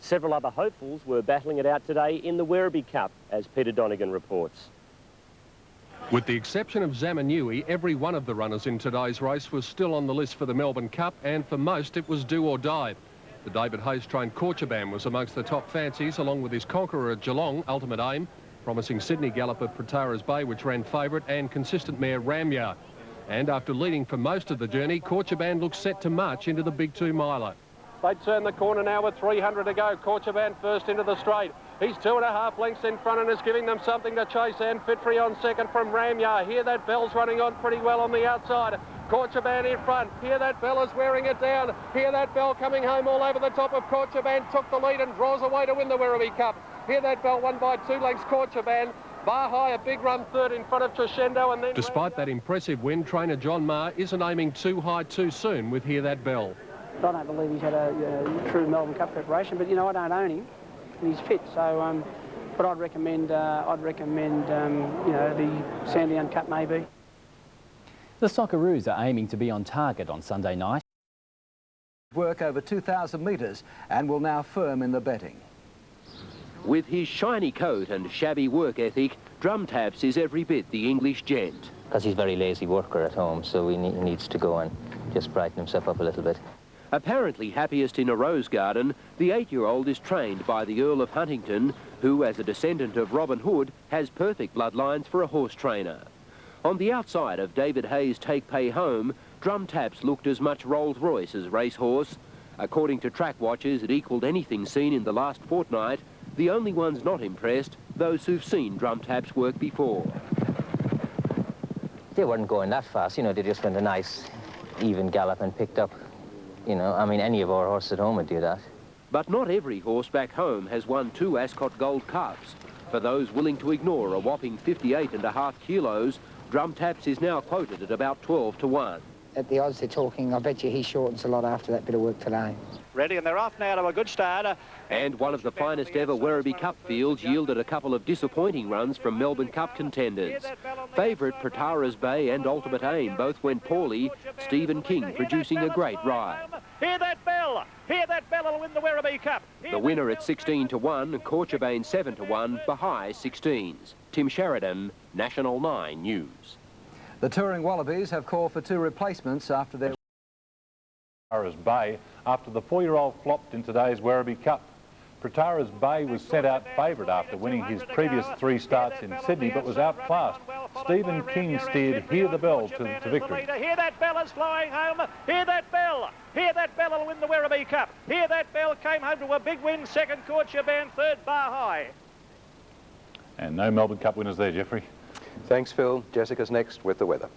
Several other hopefuls were battling it out today in the Werribee Cup, as Peter Donegan reports. With the exception of Zamanui, every one of the runners in today's race was still on the list for the Melbourne Cup, and for most it was do or die. The David Hayes-trained Corchobam was amongst the top fancies, along with his conqueror at Geelong, Ultimate Aim, promising Sydney galloper Protara's Bay, which ran favourite, and consistent mare Ramyar. And after leading for most of the journey, Corchobam looks set to march into the big 2-miler. They turn the corner now with 300 to go. Corchobam first into the straight. He's 2.5 lengths in front and is giving them something to chase. And Fitry on second from Ramyar. Here that bell's running on pretty well on the outside. Corchobam in front. Here that bell is wearing it down. Here that bell coming home all over the top of Corchobam. Took the lead and draws away to win the Werribee Cup. Here that bell won by 2 lengths. Corchobam. Bar High, a big run third in front of Crescendo. And then despite that impressive win, trainer John Maher isn't aiming too high too soon with Here That Bell. I don't believe he's had a true Melbourne Cup preparation, but, you know, I don't own him and he's fit. So, but I'd recommend, you know, the Sandown Cup maybe. The Socceroos are aiming to be on target on Sunday night. Work over 2,000 metres and will now firm in the betting. With his shiny coat and shabby work ethic, Drum Taps is every bit the English gent. Because he's a very lazy worker at home, so he needs to go and just brighten himself up a little bit. Apparently happiest in a rose garden, the 8-year-old is trained by the Earl of Huntington, who, as a descendant of Robin Hood, has perfect bloodlines for a horse trainer. On the outside of David Hayes' Take Pay Home, Drum Taps looked as much Rolls-Royce as racehorse. According to track watchers, it equalled anything seen in the last fortnight. The only ones not impressed, those who've seen Drum Taps work before. They weren't going that fast, you know, they just went a nice, even gallop and picked up, you know, I mean, any of our horses at home would do that. But not every horse back home has won 2 Ascot Gold Cups. For those willing to ignore a whopping 58.5 kilos, Drum Taps is now quoted at about 12 to 1. At the odds they're talking, I bet you he shortens a lot after that bit of work today. ready, and they're off now to a good start. And one of the finest ever Werribee Cup fields yielded a couple of disappointing runs from Melbourne Cup contenders. Favourite Protara's Bay and Ultimate Aim both went poorly, Stephen King producing a great ride. Hear that bell! Hear that bell will win the Werribee Cup. The winner at 16 to 1, Corchobam 7 to 1, Bahai 16s. Tim Sheridan, National 9 News. The touring Wallabies have called for 2 replacements after their Protara's Bay after the 4-year-old flopped in today's Werribee Cup. Protara's Bay was sent out favourite after winning his previous 3 starts in Sydney, but was outclassed. Stephen King steered Hear the Bell to victory. Hear that bell is flying home. Hear that bell. Hear that bell will win the Werribee Cup. Hear that bell came home to a big win. Second, Corchobam. Third, Bahai. And no Melbourne Cup winners there, Jeffrey. Thanks, Phil. Jessica's next with the weather.